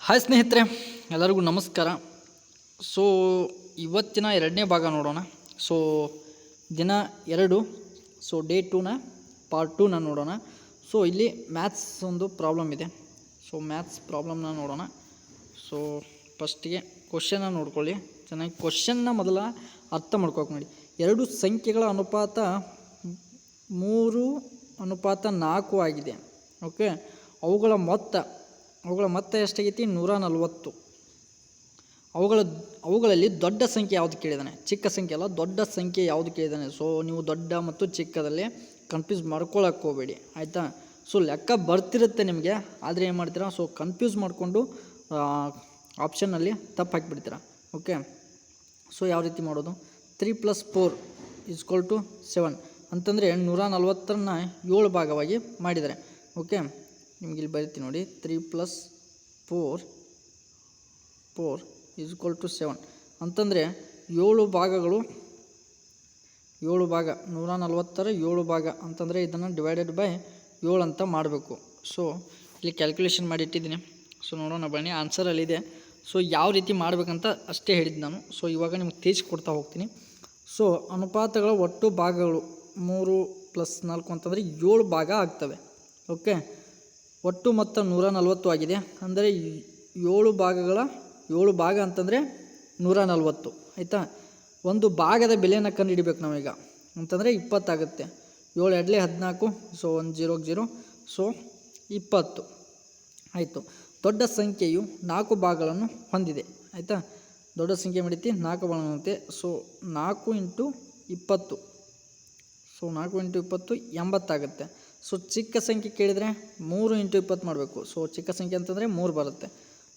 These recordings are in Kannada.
ಹಾಯ್ ಸ್ನೇಹಿತರೆ, ಎಲ್ಲರಿಗೂ ನಮಸ್ಕಾರ. ಸೊ ಇವತ್ತಿನ ಎರಡನೇ ಭಾಗ ನೋಡೋಣ. ಸೊ ದಿನ 2, ಸೊ ಡೇ 2ನ ಪಾರ್ಟ್ 2ನ ನೋಡೋಣ. ಸೊ ಇಲ್ಲಿ ಮ್ಯಾಥ್ಸ್ ಒಂದು ಪ್ರಾಬ್ಲಮ್ ಇದೆ. ಸೊ ಮ್ಯಾಥ್ಸ್ ಪ್ರಾಬ್ಲಮ್ನ ನೋಡೋಣ. ಸೊ ಫಸ್ಟಿಗೆ ಕ್ವಶನ್ನ ನೋಡ್ಕೊಳ್ಳಿ ಚೆನ್ನಾಗಿ. ಕ್ವಶನ್ನ ಮೊದಲ ಅರ್ಥ ಮಾಡ್ಕೋಕೆ ನೋಡಿ. 2 ಸಂಖ್ಯೆಗಳ ಅನುಪಾತ 3:4 ಆಗಿದೆ. ಓಕೆ, ಅವುಗಳ ಮೊತ್ತ ಎಷ್ಟಾಗೈತಿ? 140. ಅವುಗಳಲ್ಲಿ ದೊಡ್ಡ ಸಂಖ್ಯೆ ಯಾವುದು ಕೇಳಿದಾನೆ, ಚಿಕ್ಕ ಸಂಖ್ಯೆ ಅಲ್ಲ, ದೊಡ್ಡ ಸಂಖ್ಯೆ ಯಾವುದು ಕೇಳಿದಾನೆ. ಸೊ ನೀವು ದೊಡ್ಡ ಮತ್ತು ಚಿಕ್ಕದಲ್ಲಿ ಕನ್ಫ್ಯೂಸ್ ಮಾಡ್ಕೊಳ್ಳೋಕೆ ಹೋಗಬೇಡಿ, ಆಯಿತಾ. ಸೊ ಲೆಕ್ಕ ಬರ್ತಿರುತ್ತೆ ನಿಮಗೆ, ಆದರೆ ಏನು ಮಾಡ್ತೀರಾ, ಸೊ ಕನ್ಫ್ಯೂಸ್ ಮಾಡಿಕೊಂಡು ಆಪ್ಷನ್ನಲ್ಲಿ ತಪ್ಪು ಹಾಕಿಬಿಡ್ತೀರಾ. ಓಕೆ, ಸೊ ಯಾವ ರೀತಿ ಮಾಡೋದು? 3 + 4 = 7 ಅಂತಂದರೆ 140ನ್ನು 7 ಭಾಗವಾಗಿ ಮಾಡಿದ್ದಾರೆ. ಓಕೆ, ನಿಮ್ಗೆ ಇಲ್ಲಿ ಬರಿತೀನಿ ನೋಡಿ. 3 + 4 = 7 ಅಂತಂದರೆ 7 ಭಾಗಗಳು, 7 ಭಾಗ 140ರ 7 ಭಾಗ ಅಂತಂದರೆ ಇದನ್ನು ÷ 7 ಅಂತ ಮಾಡಬೇಕು. ಸೊ ಇಲ್ಲಿ ಕ್ಯಾಲ್ಕುಲೇಷನ್ ಮಾಡಿ ಇಟ್ಟಿದ್ದೀನಿ. ಸೊ ನೋಡೋಣ ಬನ್ನಿ, ಆನ್ಸರಲ್ಲಿದೆ. ಸೊ ಯಾವ ರೀತಿ ಮಾಡಬೇಕಂತ ಅಷ್ಟೇ ಹೇಳಿದ್ದು ನಾನು. ಸೊ ಇವಾಗ ನಿಮ್ಗೆ ತಿಳಿಸ್ಕೊಡ್ತಾ ಹೋಗ್ತೀನಿ. ಸೊ ಅನುಪಾತಗಳ ಒಟ್ಟು ಭಾಗಗಳು 3 + 4 ಅಂತಂದರೆ 7 ಭಾಗ ಆಗ್ತವೆ. ಓಕೆ, ಒಟ್ಟು ಮೊತ್ತ 140 ಆಗಿದೆ. ಅಂದರೆ 7 ಭಾಗ ಅಂತಂದರೆ 140, ಆಯಿತಾ. ಒಂದು ಭಾಗದ ಬೆಲೆಯನ್ನು ಕಂಡುಹಿಡಿಬೇಕು ನಾವೀಗ ಅಂತಂದರೆ 20 ಆಗುತ್ತೆ. 7 × 2 = 14. ಸೊ 1 0 0, ಸೊ 20 ಆಯಿತು. ದೊಡ್ಡ ಸಂಖ್ಯೆಯು 4 ಭಾಗಗಳನ್ನು ಹೊಂದಿದೆ, ಆಯಿತಾ. ದೊಡ್ಡ ಸಂಖ್ಯೆ ಮಾಡಿತಿ 4 ಭಾಗಗಳನ್ನು ಹೊಂದಿದೆ. ಸೊ 4 × 20, ಸೊ 4 × 20 80 ಆಗುತ್ತೆ. ಸೊ ಚಿಕ್ಕ ಸಂಖ್ಯೆ ಕೇಳಿದರೆ 3 × 20 ಮಾಡಬೇಕು. ಸೊ ಚಿಕ್ಕ ಸಂಖ್ಯೆ ಅಂತಂದರೆ 3 ಬರುತ್ತೆ.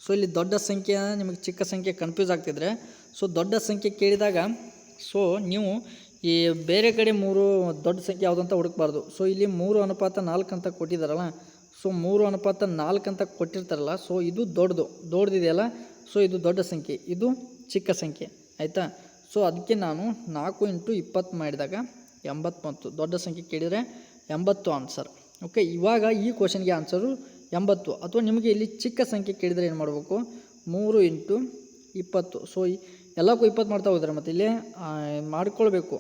ಸೊ ಇಲ್ಲಿ ದೊಡ್ಡ ಸಂಖ್ಯೆ, ನಿಮಗೆ ಚಿಕ್ಕ ಸಂಖ್ಯೆ ಕನ್ಫ್ಯೂಸ್ ಆಗ್ತಿದ್ರೆ, ಸೊ ದೊಡ್ಡ ಸಂಖ್ಯೆ ಕೇಳಿದಾಗ ಸೊ ನೀವು ಈ ಬೇರೆ ಕಡೆ 3 ದೊಡ್ಡ ಸಂಖ್ಯೆ ಯಾವುದಂತ ಹುಡುಕಬಾರ್ದು. ಸೊ ಇಲ್ಲಿ 3:4 ಅಂತ ಕೊಟ್ಟಿದ್ದಾರಲ್ಲ, ಸೊ 3:4 ಅಂತ ಕೊಟ್ಟಿರ್ತಾರಲ್ಲ, ಸೊ ಇದು ದೊಡ್ಡದಿದೆಯಲ್ಲ, ಸೊ ಇದು ದೊಡ್ಡ ಸಂಖ್ಯೆ, ಇದು ಚಿಕ್ಕ ಸಂಖ್ಯೆ, ಆಯಿತಾ. ಸೊ ಅದಕ್ಕೆ ನಾನು 4 × 20 ಮಾಡಿದಾಗ 80 ಬಂತು. ದೊಡ್ಡ ಸಂಖ್ಯೆ ಕೇಳಿದರೆ 80 ಆನ್ಸರ್. ಓಕೆ, ಇವಾಗ ಈ ಕ್ವಶನ್ಗೆ ಆನ್ಸರು 80. ಅಥವಾ ನಿಮಗೆ ಇಲ್ಲಿ ಚಿಕ್ಕ ಸಂಖ್ಯೆ ಕೇಳಿದರೆ ಏನು ಮಾಡಬೇಕು? 3 × 20. ಸೊ ಎಲ್ಲಕ್ಕೂ 20 ಮಾಡ್ತಾ ಹೋದರೆ ಮತ್ತು ಇಲ್ಲಿ ಮಾಡ್ಕೊಳ್ಬೇಕು.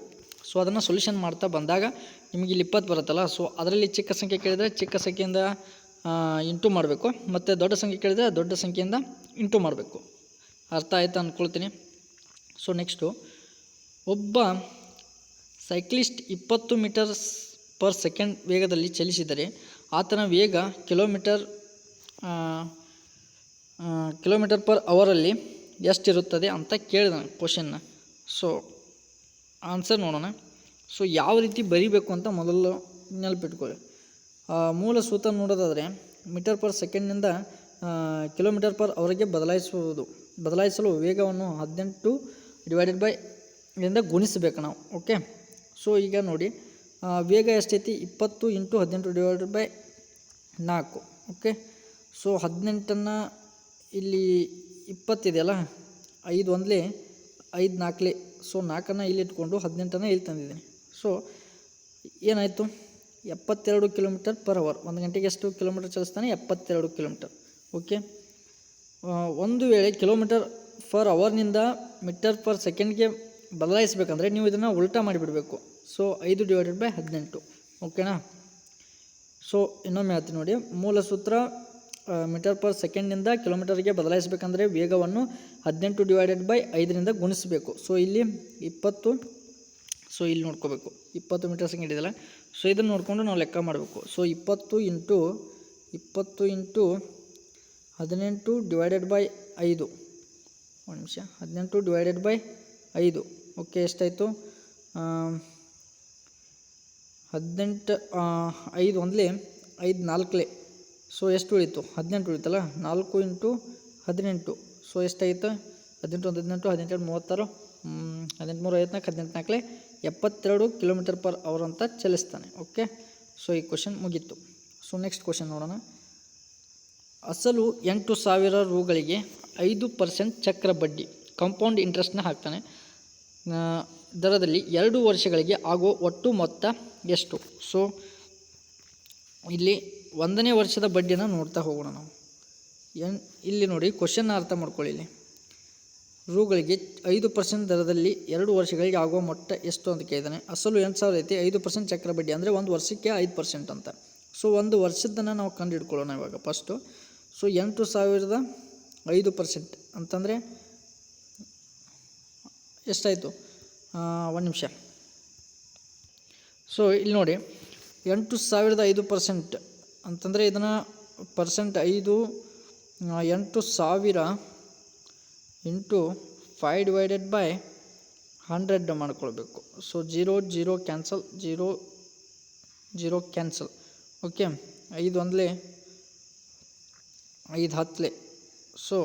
ಸೊ ಅದನ್ನು ಸೊಲ್ಯೂಷನ್ ಮಾಡ್ತಾ ಬಂದಾಗ ನಿಮಗೆ ಇಲ್ಲಿ 20 ಬರುತ್ತಲ್ಲ. ಸೊ ಅದರಲ್ಲಿ ಚಿಕ್ಕ ಸಂಖ್ಯೆ ಕೇಳಿದರೆ ಚಿಕ್ಕ ಸಂಖ್ಯೆಯಿಂದ ಇಂಟು ಮಾಡಬೇಕು, ಮತ್ತು ದೊಡ್ಡ ಸಂಖ್ಯೆ ಕೇಳಿದರೆ ದೊಡ್ಡ ಸಂಖ್ಯೆಯಿಂದ ಇಂಟು ಮಾಡಬೇಕು. ಅರ್ಥ ಆಯ್ತಾ ಅಂದ್ಕೊಳ್ತೀನಿ. ಸೊ ನೆಕ್ಸ್ಟು, ಒಬ್ಬ ಸೈಕ್ಲಿಸ್ಟ್ 20 ಮೀಟರ್/ಸೆಕೆಂಡ್ ವೇಗದಲ್ಲಿ ಚಲಿಸಿದರೆ ಆತನ ವೇಗ ಕಿಲೋಮೀಟರ್/ಅವರಲ್ಲಿ ಎಷ್ಟಿರುತ್ತದೆ ಅಂತ ಕೇಳಿದಾನೆ ಕ್ವಶನ್ನ. ಸೊ ಆನ್ಸರ್ ನೋಡೋಣ. ಸೊ ಯಾವ ರೀತಿ ಬರೀಬೇಕು ಅಂತ ಮೊದಲು ನೆನಪಿಟ್ಕೊಳ್ಳಿ. ಮೂಲ ಸೂತ್ರ ನೋಡೋದಾದರೆ ಮೀಟರ್/ಸೆಕೆಂಡ್ನಿಂದ ಕಿಲೋಮೀಟರ್/ಅವರಿಗೆ ಬದಲಾಯಿಸಲು ವೇಗವನ್ನು 18 / ಇದರಿಂದ ಗುಣಿಸಬೇಕು ನಾವು. ಓಕೆ, ಸೊ ಈಗ ನೋಡಿ, ವೇಗ ಎಷ್ಟೈತಿ? 20 × 18 / 4. ಓಕೆ, ಸೊ 18ನ್ನು ಇಲ್ಲಿ 20 ಇದೆಯಲ್ಲ, 5 1 5 4, ಸೊ 4ನ್ನು ಇಲ್ಲಿ ಇಟ್ಕೊಂಡು 18ನ್ನು ಇಲ್ಲಿ ತಂದಿದ್ದೀನಿ. ಸೊ ಏನಾಯಿತು? 72 km/h. 1 ಗಂಟೆಗೆ ಎಷ್ಟು ಕಿಲೋಮೀಟರ್ ಚಲಿಸ್ತಾನೆ? 72 ಕಿಲೋಮೀಟರ್. ಓಕೆ, ಒಂದು ವೇಳೆ km/hನಿಂದ ಮೀಟರ್/ಸೆಕೆಂಡ್ಗೆ ಬದಲಾಯಿಸಬೇಕಂದ್ರೆ ನೀವು ಇದನ್ನು ಉಲ್ಟಾ ಮಾಡಿಬಿಡಬೇಕು. ಸೊ 5 / 18. ಓಕೆನಾ. ಸೊ ಇನ್ನೊಮ್ಮೆ ಹೇಳ್ತೀನಿ ನೋಡಿ, ಮೂಲ ಸೂತ್ರ ಮೀಟರ್/ಸೆಕೆಂಡ್ನಿಂದ ಕಿಲೋಮೀಟರ್ಗೆ ಬದಲಾಯಿಸಬೇಕಂದ್ರೆ ವೇಗವನ್ನು 18 / 5ರಿಂದ ಗುಣಿಸಬೇಕು. ಸೊ ಇಲ್ಲಿ 20, ಸೊ ಇಲ್ಲಿ ನೋಡ್ಕೋಬೇಕು, 20 ಮೀಟರ್/ಸೆಕೆಂಡ್ ಇದೆಯಲ್ಲ. ಸೊ ಇದನ್ನು ನೋಡಿಕೊಂಡು ನಾವು ಲೆಕ್ಕ ಮಾಡಬೇಕು. ಸೊ 20 × 18 / 5. ಒಂದು ನಿಮಿಷ, 18 / 5. ಓಕೆ, ಎಷ್ಟಾಯಿತು? 18 5 1 5 4. ಸೊ ಎಷ್ಟು ಉಳಿತು? 18 ಉಳಿತಲ್ಲ. 4 × 18, ಸೊ ಎಷ್ಟಾಯಿತು? 18 1 18, 18 36, 18 3 54, 18 4 72 km/h ಅಂತ ಚಲಿಸ್ತಾನೆ. ಓಕೆ, ಸೊ ಈ ಕ್ವಶನ್ ಮುಗೀತು. ಸೊ ನೆಕ್ಸ್ಟ್ ಕ್ವಶನ್ ನೋಡೋಣ. ಅಸಲು 8,000 ರೂಗಳಿಗೆ 5% ಚಕ್ರ ಬಡ್ಡಿ ಕಾಂಪೌಂಡ್ ಇಂಟ್ರೆಸ್ಟ್ನ ಹಾಕ್ತಾನೆ. ದರದಲ್ಲಿ 2 ವರ್ಷಗಳಿಗೆ ಆಗುವ ಒಟ್ಟು ಮೊತ್ತ ಎಷ್ಟು? ಸೊ ಇಲ್ಲಿ 1ನೇ ವರ್ಷದ ಬಡ್ಡಿಯನ್ನು ನೋಡ್ತಾ ಹೋಗೋಣ ನಾವು. ಇಲ್ಲಿ ನೋಡಿ ಕ್ವಶನ್ನ ಅರ್ಥ ಮಾಡ್ಕೊಳ್ಳಿ. ಇಲ್ಲಿ ರುಗಳಿಗೆ 5% ದರದಲ್ಲಿ 2 ವರ್ಷಗಳಿಗೆ ಆಗುವ ಮೊತ್ತ ಎಷ್ಟು ಅಂತ ಕೇಳಿದ್ದಾನೆ. ಅಸಲು 8,000 ಐತಿ, 5% ಚಕ್ರ ಬಡ್ಡಿ ಅಂದರೆ ಒಂದು ವರ್ಷಕ್ಕೆ 5% ಅಂತ. ಸೊ ಒಂದು ವರ್ಷದನ್ನು ನಾವು ಕಂಡು ಹಿಡ್ಕೊಳ್ಳೋಣ ಇವಾಗ ಫಸ್ಟು. ಸೊ 8,000ದ 5% ಅಂತಂದರೆ ಎಷ್ಟಾಯಿತು? ಒಂದು ನಿಮಿಷ. ಸೊ ಇಲ್ಲಿ ನೋಡಿ 8,000ದ 5% ಅಂತಂದರೆ ಇದನ್ನು ಪರ್ಸೆಂಟ್ 5 8,000 ಇಂಟು 5/100 ಮಾಡ್ಕೊಳ್ಬೇಕು. So 0 0 cancel, 0 0 cancel. ಓಕೆ, 5 ಒಂದಲೇ 5 ಹತ್ತಲೇ. ಸೊ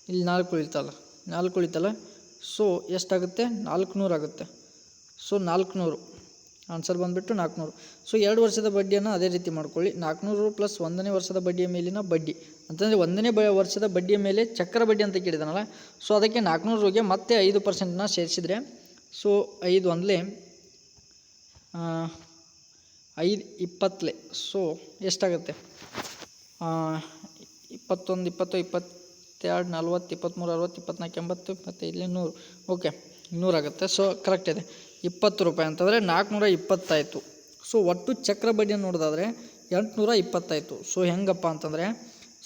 ಇಲ್ಲಿ 4 ಉಳಿತಲ್ಲ. ಸೊ ಎಷ್ಟಾಗುತ್ತೆ? 400 ಆಗುತ್ತೆ. ಸೊ 400 ಆನ್ಸರ್ ಬಂದುಬಿಟ್ಟು 400. ಸೊ 2 ವರ್ಷದ ಬಡ್ಡಿಯನ್ನು ಅದೇ ರೀತಿ ಮಾಡ್ಕೊಳ್ಳಿ. 400 ಪ್ಲಸ್ 1ನೇ ವರ್ಷದ ಬಡ್ಡಿಯ ಮೇಲಿನ ಬಡ್ಡಿ ಅಂತಂದರೆ 1ನೇ ವರ್ಷದ ಬಡ್ಡಿಯ ಮೇಲೆ ಚಕ್ರ ಬಡ್ಡಿ ಅಂತ ಕೇಳಿದಾನಲ್ಲ. ಸೊ ಅದಕ್ಕೆ 400ಗೆ ಮತ್ತೆ 5%ನ ಸೇರಿಸಿದರೆ ಸೊ 5 ಒಂದಲೇ 5 20. ಸೊ ಎಷ್ಟಾಗುತ್ತೆ? 21 20 22 40 23 60 24 80 ಮತ್ತು ಇಲ್ಲಿ 100. ಓಕೆ, 100 ಆಗುತ್ತೆ. ಸೊ ಕರೆಕ್ಟ್ ಇದೆ. 20 ರೂಪಾಯಿ ಅಂತಂದರೆ 420 ಆಯಿತು. ಸೊ ಒಟ್ಟು ಚಕ್ರ ಬಡ್ಡಿಯನ್ನು ನೋಡೋದಾದರೆ 820 ಆಯಿತು. ಸೊ ಹೆಂಗಪ್ಪ ಅಂತಂದರೆ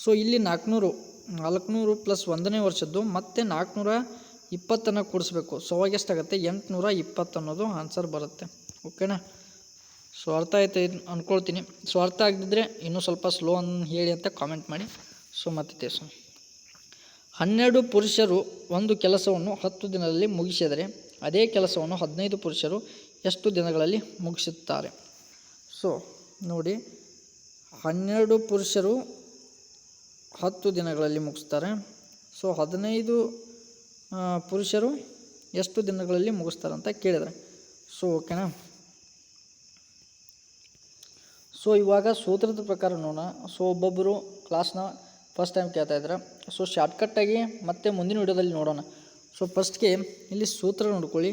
ಸೊ ಇಲ್ಲಿ 400 ಪ್ಲಸ್ 1ನೇ ವರ್ಷದ್ದು ಮತ್ತು 420 ಕೂಡಿಸ್ಬೇಕು. ಸೊ ಅವಾಗ ಎಷ್ಟಾಗುತ್ತೆ? 820 ಅನ್ನೋದು ಆನ್ಸರ್ ಬರುತ್ತೆ. ಓಕೆನಾ? ಸೊ ಅರ್ಥ ಆಯ್ತು ಅಂದ್ಕೊಳ್ತೀನಿ. ಸೊ ಅರ್ಥ ಆಗದಿದ್ದರೆ ಇನ್ನೂ ಸ್ವಲ್ಪ ಸ್ಲೋ ಹೇಳಿ ಅಂತ ಕಾಮೆಂಟ್ ಮಾಡಿ. ಸೊ ಮತ್ತೆ ತಿಳಿಸೋಣ. 12 ಪುರುಷರು ಒಂದು ಕೆಲಸವನ್ನು 10 ದಿನದಲ್ಲಿ ಮುಗಿಸಿದರೆ ಅದೇ ಕೆಲಸವನ್ನು 15 ಪುರುಷರು ಎಷ್ಟು ದಿನಗಳಲ್ಲಿ ಮುಗಿಸುತ್ತಾರೆ? ಸೊ ನೋಡಿ, 12 ಪುರುಷರು 10 ದಿನಗಳಲ್ಲಿ ಮುಗಿಸ್ತಾರೆ. ಸೊ 15 ಪುರುಷರು ಎಷ್ಟು ದಿನಗಳಲ್ಲಿ ಮುಗಿಸ್ತಾರೆ ಅಂತ ಕೇಳಿದರೆ. ಸೊ ಓಕೆನಾ? ಸೊ ಇವಾಗ ಸೂತ್ರದ ಪ್ರಕಾರ ನೋಡೋಣ. ಸೊ ಒಬ್ಬೊಬ್ಬರು ಕ್ಲಾಸ್ನ ಫಸ್ಟ್ ಟೈಮ್ ಕೇಳ್ತಾಯಿದ್ರೆ ಸೊ ಶಾರ್ಟ್ಕಟ್ಟಾಗಿ ಮತ್ತೆ ಮುಂದಿನ ವಿಡಿಯೋದಲ್ಲಿ ನೋಡೋಣ. ಸೊ ಫಸ್ಟ್ಗೆ ಇಲ್ಲಿ ಸೂತ್ರ ನೋಡ್ಕೊಳ್ಳಿ.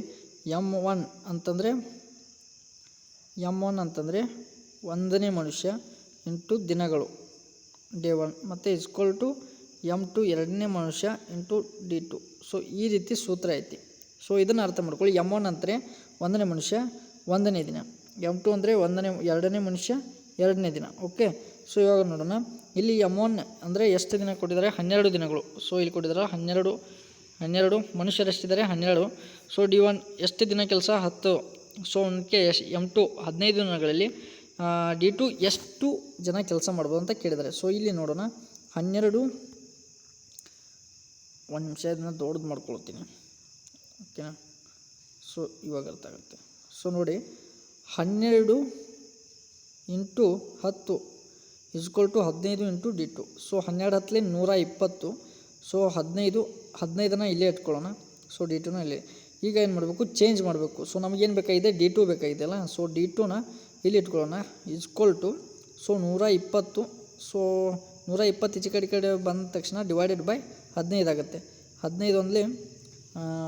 M1 ಅಂತಂದರೆ 1ನೇ ಮನುಷ್ಯ ಇಂಟು ದಿನಗಳು ಡೇ 1 ಮತ್ತು = M2 2ನೇ ಮನುಷ್ಯ ಇಂಟು D2. ಸೊ ಈ ರೀತಿ ಸೂತ್ರ ಐತಿ. ಸೊ ಇದನ್ನು ಅರ್ಥ ಮಾಡ್ಕೊಳ್ಳಿ. M1 ಅಂದರೆ 1ನೇ ಮನುಷ್ಯ 1ನೇ ದಿನ, M2 ಅಂದರೆ 2ನೇ ಮನುಷ್ಯ 2ನೇ ದಿನ. ಓಕೆ, ಸೊ ಇವಾಗ ನೋಡೋಣ. ಇಲ್ಲಿ M1 ಅಂದರೆ ಎಷ್ಟು ದಿನ ಕೊಟ್ಟಿದ್ದಾರೆ? 12 ದಿನಗಳು. ಸೊ ಇಲ್ಲಿ ಕೊಟ್ಟಿದ್ದಾರೆ 12 ಮನುಷ್ಯರು ಎಷ್ಟಿದ್ದಾರೆ? 12. ಸೊ D1 ಎಷ್ಟು ದಿನ ಕೆಲಸ? 10. ಸೊ ಅದಕ್ಕೆ M2 15 ದಿನಗಳಲ್ಲಿ D2 ಎಷ್ಟು ಜನ ಕೆಲಸ ಮಾಡ್ಬೋದು ಅಂತ ಕೇಳಿದ್ದಾರೆ. ಸೊ ಇಲ್ಲಿ ನೋಡೋಣ. 12 ಒಂದು ನಿಮಿಷ ಇದನ್ನು ದೊಡ್ಡದು ಮಾಡ್ಕೊಳ್ತೀನಿ. ಓಕೆನಾ? ಸೊ ಇವಾಗ ಅರ್ಥ ಆಗುತ್ತೆ. ಸೊ ನೋಡಿ, 12 ಇಂಟು 10 = 15 ಇಂಟು D2. ಸೊ 12 ಹತ್ತಲೇ 120. ಸೊ 15ನ ಇಲ್ಲೇ ಇಟ್ಕೊಳ್ಳೋಣ. ಸೊ D2ನ ಇಲ್ಲೇ. ಈಗ ಏನು ಮಾಡಬೇಕು? ಚೇಂಜ್ ಮಾಡಬೇಕು. ಸೊ ನಮಗೇನು ಬೇಕಾಗಿದೆ? D2 ಬೇಕಾಗಿದೆಯಲ್ಲ. ಸೊ D2ನ ಇಲ್ಲಿ ಇಟ್ಕೊಳ್ಳೋಣ. = ಸೊ 120. ಸೊ 120 ಈಚೆ ಕಡೆ ಬಂದ ತಕ್ಷಣ ಡಿವೈಡೆಡ್ ಬೈ 15 ಆಗುತ್ತೆ. 15 ಒಂದಲೇ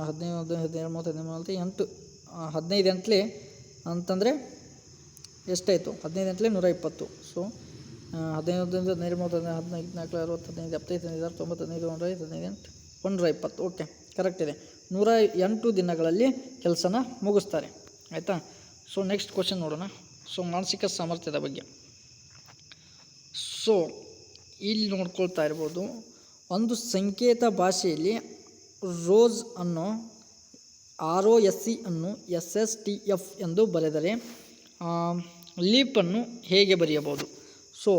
15 13 8 15 ಎಂಟ್ಲೆ ಅಂತಂದರೆ ಎಷ್ಟಾಯಿತು? 15 ಎಂಟ್ಲೆ 120. ಸೊ 15 13 15 14 60 15 75 90 15 120. ಓಕೆ, ಕರೆಕ್ಟ್ ಇದೆ. 108 ದಿನಗಳಲ್ಲಿ ಕೆಲಸನ ಮುಗಿಸ್ತಾರೆ. ಆಯಿತಾ? ಸೊ ನೆಕ್ಸ್ಟ್ ಕ್ವಶನ್ ನೋಡೋಣ. ಸೊ ಮಾನಸಿಕ ಸಾಮರ್ಥ್ಯದ ಬಗ್ಗೆ. ಸೊ ಇಲ್ಲಿ ನೋಡ್ಕೊಳ್ತಾ ಇರ್ಬೋದು, ಒಂದು ಸಂಕೇತ ಭಾಷೆಯಲ್ಲಿ ರೋಸ್ ಅನ್ನು ROSE ಅನ್ನು SSTF ಎಂದು ಬರೆದರೆ ಲೀಪನ್ನು ಹೇಗೆ ಬರೆಯಬಹುದು? ಸೊ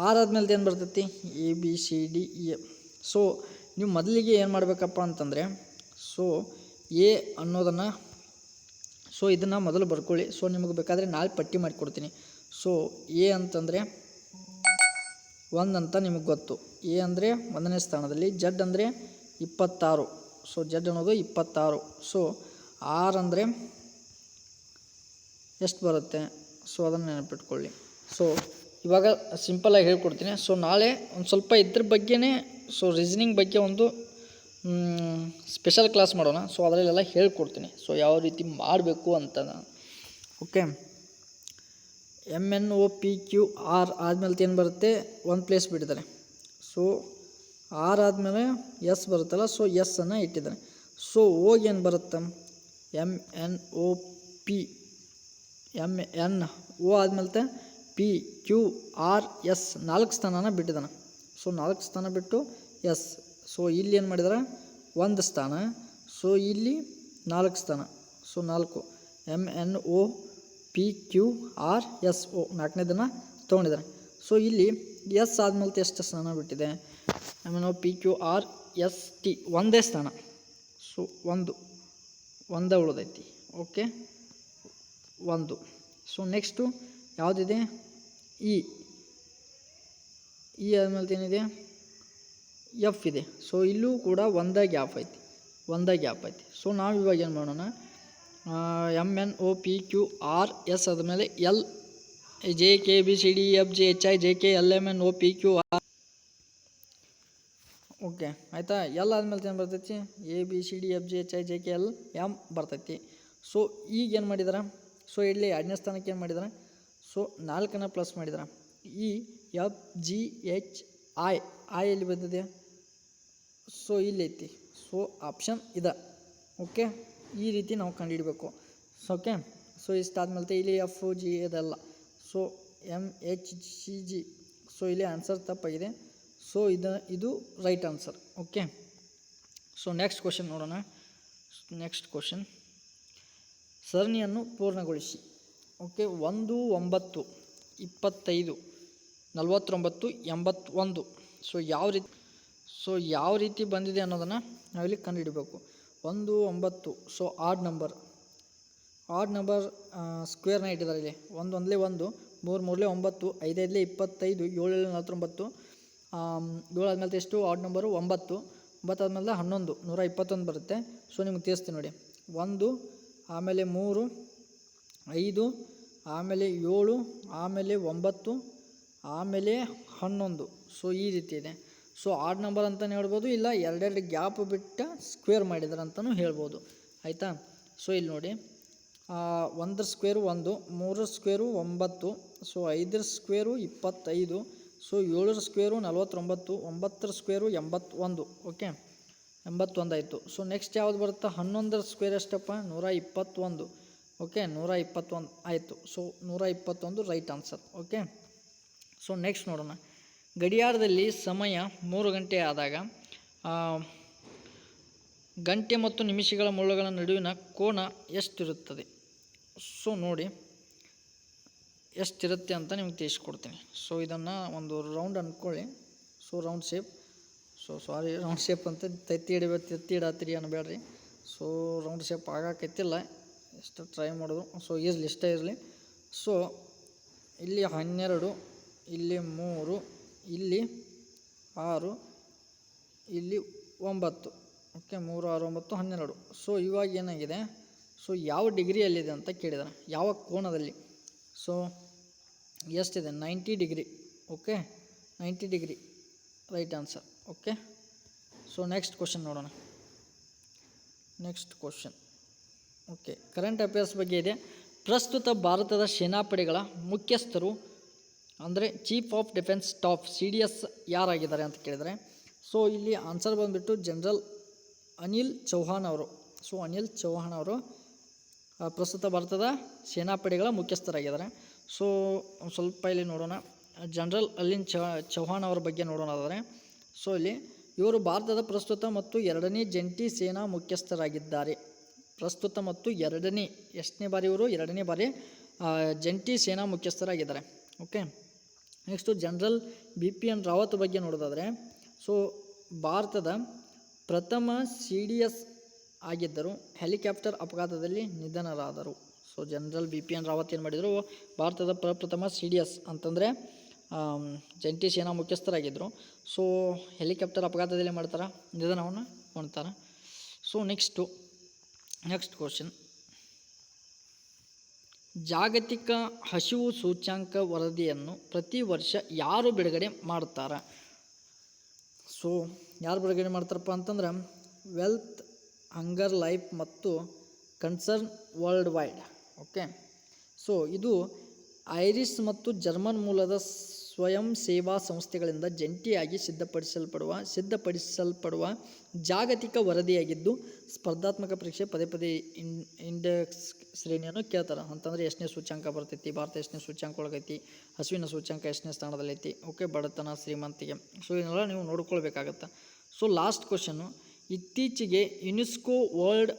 ಆರ್ ಆದಮೇಲೆ ಏನು ಬರ್ತೈತಿ? ABCDE. ಸೊ ನೀವು ಮೊದಲಿಗೆ ಏನು ಮಾಡಬೇಕಪ್ಪ ಅಂತಂದರೆ ಸೊ ಎ ಅನ್ನೋದನ್ನು ಸೊ ಇದನ್ನು ಮೊದಲು ಬರ್ಕೊಳ್ಳಿ. ಸೊ ನಿಮಗೆ ಬೇಕಾದರೆ ನಾಳೆ ಪಟ್ಟಿ ಮಾಡಿಕೊಡ್ತೀನಿ. ಸೊ ಎ ಅಂತಂದರೆ 1 ಅಂತ ನಿಮಗೆ ಗೊತ್ತು. ಎ ಅಂದರೆ 1ನೇ ಸ್ಥಾನದಲ್ಲಿ, ಜಡ್ ಅಂದರೆ 26. ಸೊ ಜಡ್ ಅನ್ನೋದು 26. ಸೊ ಆರ್ ಅಂದರೆ ಎಷ್ಟು ಬರುತ್ತೆ? ಸೊ ಅದನ್ನು ನೆನಪಿಟ್ಕೊಳ್ಳಿ. ಸೊ ಇವಾಗ ಸಿಂಪಲ್ಲಾಗಿ ಹೇಳ್ಕೊಡ್ತೀನಿ. ಸೊ ನಾಳೆ ಒಂದು ಸ್ವಲ್ಪ ಇದ್ರ ಬಗ್ಗೆನೇ ಸೊ ರೀಸನಿಂಗ್ ಬಗ್ಗೆ ಒಂದು ಸ್ಪೆಷಲ್ ಕ್ಲಾಸ್ ಮಾಡೋಣ. ಸೊ ಅದರಲ್ಲೆಲ್ಲ ಹೇಳ್ಕೊಡ್ತೀನಿ. ಸೊ ಯಾವ ರೀತಿ ಮಾಡಬೇಕು ಅಂತ. ಓಕೆ, MNOPQR ಆದಮೇಲೆ ಏನು ಬರುತ್ತೆ? 1 ಪ್ಲೇಸ್ ಬಿಟ್ಟಿದ್ದಾರೆ. ಸೊ ಆರ್ ಆದಮೇಲೆ ಎಸ್ ಬರುತ್ತಲ್ಲ, ಸೊ ಎಸ್ ಅನ್ನು ಇಟ್ಟಿದ್ದಾನೆ. ಸೊ ಓಗೆ ಏನು ಬರುತ್ತೆ, M N O P, M N O ಆದಮೇಲೆ ಪಿ ಕ್ಯೂ ಆರ್ ಎಸ್ 4 ಸ್ಥಾನನ ಬಿಟ್ಟಿದ್ದಾನೆ. ಸೊ 4 ಸ್ಥಾನ ಬಿಟ್ಟು ಎಸ್. ಸೊ ಇಲ್ಲಿ ಏನು ಮಾಡಿದಾರೆ, 1 ಸ್ಥಾನ. ಸೊ ಇಲ್ಲಿ 4 ಸ್ಥಾನ. So 4 M N O P Q R S O 4ನೇದನ್ನು ತೊಗೊಂಡಿದ್ದಾರೆ. ಸೊ ಇಲ್ಲಿ ಎಸ್ ಆದಮೇಲೆ ಎಷ್ಟು ಸ್ಥಾನ ಬಿಟ್ಟಿದೆ, M N O P Q R S T 1 ಸ್ಥಾನ. ಸೊ 1 ಉಳಿದೈತಿ. ಓಕೆ, 1. ಸೊ ನೆಕ್ಸ್ಟು ಯಾವುದಿದೆ, ಇ ಆದಮೇಲೆ ಏನಿದೆ, ಎಫ್ ಇದೆ. ಸೊ ಇಲ್ಲೂ ಕೂಡ 1 ಗ್ಯಾಪ್ ಐತಿ. ಸೊ ನಾವು ಇವಾಗ ಏನು ಮಾಡೋಣ, M N O P Q R S ಆದಮೇಲೆ L J K B C D F G H I J K L M N O P Q R. Okay ಆಯಿತಾ. ಎಲ್ ಆದಮೇಲೆ ಏನು ಬರ್ತೈತಿ, A B C D F G H I J K L M ಬರ್ತೈತಿ. ಸೊ ಈಗ ಏನು ಮಾಡಿದಾರೆ, ಸೊ ಇಲ್ಲಿ 2ನೇ ಸ್ಥಾನಕ್ಕೆ ಏನು ಮಾಡಿದಾರೆ, ಸೊ 4 ಪ್ಲಸ್ ಮಾಡಿದಾರೆ. E F G H I ಎಲ್ಲಿ ಬಂದಿದೆ, ಸೊ ಇಲ್ಲಿ ಐತಿ. ಸೊ ಆಪ್ಷನ್ ಇದೆ. ಓಕೆ, ಈ ರೀತಿ ನಾವು ಕಂಡುಹಿಡಬೇಕು. ಸೊ ಓಕೆ, ಸೊ ಇಷ್ಟಾದ್ಮೇಲೆ ಇಲ್ಲಿ ಎಫ್ ಜಿ ಇದೆಲ್ಲ. So M H C G. So ಇಲ್ಲಿ ಆನ್ಸರ್ ತಪ್ಪಾಗಿದೆ. ಸೊ ಇದು right answer. Okay, so next question ನೋಡೋಣ. ನೆಕ್ಸ್ಟ್ ಕ್ವಶನ್, ಸರಣಿಯನ್ನು ಪೂರ್ಣಗೊಳಿಸಿ. ಓಕೆ, 1 9 25 49 81. ಸೊ ಯಾವ ರೀತಿ ಬಂದಿದೆ ಅನ್ನೋದನ್ನು ನಾವಿಲ್ಲಿ ಕಂಡುಹಿಡಬೇಕು. 1 9. ಸೊ ಆಡ್ ನಂಬರ್ ಸ್ಕ್ವೇರ್ನ ಇಟ್ಟಿದ್ದಾರೆ ಇಲ್ಲಿ. 1 1 1, 3 3 9, 5 5 25, 7 7 49. 7 ಆದಮೇಲೆ ಎಷ್ಟು, ಆಡ್ ನಂಬರು 9. 9 ಆದಮೇಲೆ 11 121 ಬರುತ್ತೆ. ಸೊ ನಿಮ್ಗೆ ತಿಳಿಸ್ತೀನಿ ನೋಡಿ. 1, ಆಮೇಲೆ 3, 5, ಆಮೇಲೆ 7, ಆಮೇಲೆ 9, ಆಮೇಲೆ 11. ಸೊ ಈ ರೀತಿ ಇದೆ. ಸೊ ಆಡ್ ನಂಬರ್ ಅಂತಲೇ ಹೇಳ್ಬೋದು, ಇಲ್ಲ 2 ಗ್ಯಾಪ್ ಬಿಟ್ಟು ಸ್ಕ್ವೇರ್ ಮಾಡಿದ್ದಾರೆ ಅಂತಲೂ ಹೇಳ್ಬೋದು. ಆಯಿತಾ. ಸೊ ಇಲ್ಲಿ ನೋಡಿ, 1 square 1, 3 square 9, so 5 square 25, so 7 square 49, 9 square 81. Okay, 81 ಆಯಿತು. ಸೊ ನೆಕ್ಸ್ಟ್ ಯಾವುದು ಬರುತ್ತೆ, 11 ಸ್ಕ್ವೇರ್ ಎಷ್ಟಪ್ಪ, 121. ಓಕೆ, 121 ಆಯಿತು. So 121 right answer. Okay, so next ನೋಡೋಣ. ಗಡಿಯಾರದಲ್ಲಿ ಸಮಯ 3 ಗಂಟೆ ಆದಾಗ ಗಂಟೆ ಮತ್ತು ನಿಮಿಷಗಳ ಮುಳ್ಳುಗಳ ನಡುವಿನ ಕೋನ ಎಷ್ಟಿರುತ್ತದೆ. ಸೊ ನೋಡಿ ಎಷ್ಟಿರುತ್ತೆ ಅಂತ ನಿಮ್ಗೆ ತಿಳಿಸ್ಕೊಡ್ತೀನಿ. ಸೊ ಇದನ್ನು ಒಂದು ರೌಂಡ್ ಅಂದ್ಕೊಳ್ಳಿ. So round shape. Round shape ಅಂತ ತತ್ತಿ ಇಡತ್ತೀರಿ ಅನ್ಬೇಡ್ರಿ. ಸೊ ರೌಂಡ್ ಶೇಪ್ ಆಗಾಕೈತಿಲ್ಲ, ಎಷ್ಟು ಟ್ರೈ ಮಾಡೋದು. ಸೊ ಇಷ್ಟೇ ಇರಲಿ. ಸೊ ಇಲ್ಲಿ 12, ಇಲ್ಲಿ 3, ಇಲ್ಲಿ 6, ಇಲ್ಲಿ 9. ಓಕೆ, 3 6 9 12. ಸೊ ಇವಾಗ ಏನಾಗಿದೆ, ಸೊ ಯಾವ ಡಿಗ್ರಿಯಲ್ಲಿದೆ ಅಂತ ಕೇಳಿದಾರೆ, ಯಾವ ಕೋನದಲ್ಲಿ. ಸೊ ಎಷ್ಟಿದೆ, 90 degree. Okay, 90 degree right answer. Okay, so next question ನೋಡೋಣ. Next question okay, current affairs ಬಗ್ಗೆ ಇದೆ. ಪ್ರಸ್ತುತ ಭಾರತದ ಸೇನಾಪಡೆಗಳ ಮುಖ್ಯಸ್ಥರು ಅಂದರೆ chief of defence staff CDS ಯಾರಾಗಿದ್ದಾರೆ ಅಂತ ಕೇಳಿದರೆ, ಸೊ ಇಲ್ಲಿ ಆನ್ಸರ್ ಬಂದುಬಿಟ್ಟು ಜನರಲ್ ಅನಿಲ್ ಚೌಹಾಣ್ ಅವರು. ಸೊ ಅನಿಲ್ ಚೌಹಾಣ್ ಅವರು ಪ್ರಸ್ತುತ ಭಾರತದ ಸೇನಾಪಡೆಗಳ ಮುಖ್ಯಸ್ಥರಾಗಿದ್ದಾರೆ. ಸೊ ಸ್ವಲ್ಪ ಇಲ್ಲಿ ನೋಡೋಣ, ಜನರಲ್ ಅನಿಲ್ ಚೌಹಾಣ್ ಅವರ ಬಗ್ಗೆ ನೋಡೋಣಾದರೆ, ಸೊ ಇಲ್ಲಿ ಇವರು ಭಾರತದ ಪ್ರಸ್ತುತ ಮತ್ತು 2ನೇ ಜಂಟಿ ಸೇನಾ ಮುಖ್ಯಸ್ಥರಾಗಿದ್ದಾರೆ. ಪ್ರಸ್ತುತ ಮತ್ತು ಎಷ್ಟನೇ ಬಾರಿ ಇವರು 2ನೇ ಬಾರಿ ಜಂಟಿ ಸೇನಾ ಮುಖ್ಯಸ್ಥರಾಗಿದ್ದಾರೆ. Okay, next general BPN Rawat ಬಗ್ಗೆ ನೋಡೋದಾದರೆ, ಸೊ ಭಾರತದ ಪ್ರಥಮ CDS ಆಗಿದ್ದರು, ಹೆಲಿಕಾಪ್ಟರ್ ಅಪಘಾತದಲ್ಲಿ ನಿಧನರಾದರು. ಸೊ ಜನರಲ್ BPN ರಾವತ್ ಏನು ಮಾಡಿದರು, ಭಾರತದ ಪ್ರಥಮ CDS ಅಂತಂದರೆ ಜಂಟಿ ಸೇನಾ ಮುಖ್ಯಸ್ಥರಾಗಿದ್ದರು. ಸೊ ಹೆಲಿಕಾಪ್ಟರ್ ಅಪಘಾತದಲ್ಲಿ ಮಾಡ್ತಾರೆ, ನಿಧನವನ್ನು ಹೊಂದ್ತಾರೆ. ಸೊ ನೆಕ್ಸ್ಟ್ ಕ್ವಶನ್, ಜಾಗತಿಕ ಹಸಿವು ಸೂಚ್ಯಂಕ ವರದಿಯನ್ನು ಪ್ರತಿ ವರ್ಷ ಯಾರು ಬಿಡುಗಡೆ ಮಾಡ್ತಾರೆ. ಸೊ ಯಾರು ಬಿಡುಗಡೆ ಮಾಡ್ತಾರಪ್ಪ ಅಂತಂದ್ರೆ ವೆಲ್ತ್, ಹಂಗರ್ ಲೈಫ್ ಮತ್ತು concern world wide. Okay, so ಇದು ಐರಿಷ್ ಮತ್ತು ಜರ್ಮನ್ ಮೂಲದ ಸ್ವಯಂ ಸೇವಾ ಸಂಸ್ಥೆಗಳಿಂದ ಜಂಟಿಯಾಗಿ ಸಿದ್ಧಪಡಿಸಲ್ಪಡುವ ಜಾಗತಿಕ ವರದಿಯಾಗಿದ್ದು ಸ್ಪರ್ಧಾತ್ಮಕ ಪರೀಕ್ಷೆ ಪದೇ ಪದೇ ಇಂಡೆಕ್ಸ್ ಶ್ರೇಣಿಯನ್ನು ಕೇಳ್ತಾರೆ. ಅಂತಂದರೆ ಎಷ್ಟನೇ ಸೂಚ್ಯಂಕ ಬರ್ತೈತಿ, ಭಾರತ ಎಷ್ಟನೇ ಸೂಚ್ಯಂಕ ಒಳಗೈತಿ, ಹಸುವಿನ ಸೂಚ್ಯಂಕ ಎಷ್ಟನೇ ಸ್ಥಾನದಲ್ಲೈತಿ, ಓಕೆ, ಬಡತನ, ಶ್ರೀಮಂತಿಗೆ, ಸೊ ಇದನ್ನೆಲ್ಲ ನೀವು ನೋಡ್ಕೊಳ್ಬೇಕಾಗತ್ತೆ. ಸೊ ಲಾಸ್ಟ್ ಕ್ವಶನ್ನು, ಇತ್ತೀಚೆಗೆ ಯುನೆಸ್ಕೋ ವರ್ಲ್ಡ್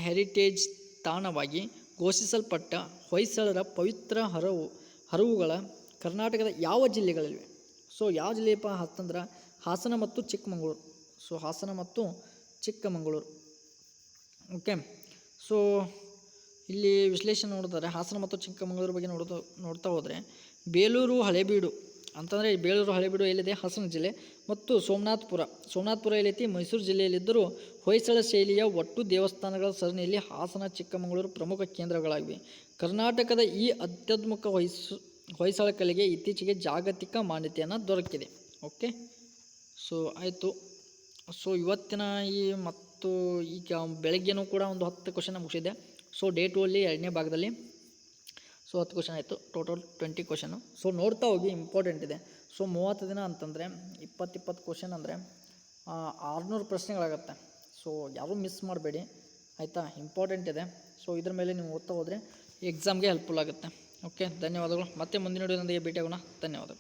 ಹೆರಿಟೇಜ್ ತಾಣವಾಗಿ ಘೋಷಿಸಲ್ಪಟ್ಟ ಹೊಯ್ಸಳರ ಪವಿತ್ರ ಹರವುಗಳ ಕರ್ನಾಟಕದ ಯಾವ ಜಿಲ್ಲೆಗಳಲ್ಲಿವೆ? ಸೊ ಯಾವ ಜಿಲ್ಲೆಯಪ್ಪ ಅಂತಂದ್ರೆ ಹಾಸನ ಮತ್ತು ಚಿಕ್ಕಮಗಳೂರು. ಸೊ ಹಾಸನ ಮತ್ತು ಚಿಕ್ಕಮಗಳೂರು, ಓಕೆ. ಸೊ ಇಲ್ಲಿ ವಿಶ್ಲೇಷಣೆ ನೋಡಿದರೆ ಹಾಸನ ಮತ್ತು ಚಿಕ್ಕಮಗಳೂರು ಬಗ್ಗೆ ನೋಡ್ತಾ ಹೋದರೆ ಬೇಲೂರು ಹಳೆಬೀಡು ಅಂತಂದರೆ ಬೇಲೂರು ಹಳೆಬೀಡು ಎಲ್ಲಿದೆ? ಹಾಸನ ಜಿಲ್ಲೆ. ಮತ್ತು ಸೋಮನಾಥಪುರ ಎಲ್ಲೈತಿ? ಮೈಸೂರು ಜಿಲ್ಲೆಯಲ್ಲಿದ್ದರೂ ಹೊಯ್ಸಳ ಶೈಲಿಯ ಒಟ್ಟು ದೇವಸ್ಥಾನಗಳ ಸರಣಿಯಲ್ಲಿ ಹಾಸನ, ಚಿಕ್ಕಮಗಳೂರು ಪ್ರಮುಖ ಕೇಂದ್ರಗಳಾಗಿವೆ. ಕರ್ನಾಟಕದ ಈ ಅತ್ಯದ್ಭುತ ಹೊಯ್ಸಳ ಕಲೆಗೆ ಇತ್ತೀಚೆಗೆ ಜಾಗತಿಕ ಮಾನ್ಯತೆಯನ್ನು ದೊರಕಿದೆ. ಓಕೆ, ಸೊ ಆಯಿತು. ಸೊ ಇವತ್ತಿನ ಮತ್ತು ಈಗ ಬೆಳಗ್ಗೆನೂ ಕೂಡ ಒಂದು 10 ಕ್ವಶನ್ ಮುಗಿಸಿದೆ. ಸೊ ಡೇ 2 ಅಲ್ಲಿ 2ನೇ ಭಾಗದಲ್ಲಿ ಸೊ 10 ಕ್ವಶನ್ ಆಯಿತು, ಟೋಟಲ್ 20 ಕ್ವಶನು. ಸೊ ನೋಡ್ತಾ ಹೋಗಿ, ಇಂಪಾರ್ಟೆಂಟ್ ಇದೆ. ಸೊ 30 ದಿನ ಅಂತಂದರೆ 20 ಕ್ವಶನ್ ಅಂದರೆ 600 ಪ್ರಶ್ನೆಗಳಾಗತ್ತೆ. ಸೊ ಯಾರೂ ಮಿಸ್ ಮಾಡಬೇಡಿ, ಆಯಿತಾ? ಇಂಪಾರ್ಟೆಂಟ್ ಇದೆ. ಸೊ ಇದ್ರ ಮೇಲೆ ನೀವು ಓದ್ತಾ ಹೋದರೆ ಎಕ್ಸಾಮ್ಗೆ ಹೆಲ್ಪ್ಫುಲ್ ಆಗುತ್ತೆ. ಓಕೆ, ಧನ್ಯವಾದಗಳು. ಮತ್ತೆ ಮುಂದಿನ ವಿಡಿಯೋದೊಂದಿಗೆ ಭೇಟಿಯಾಗೋಣ. ಧನ್ಯವಾದಗಳು.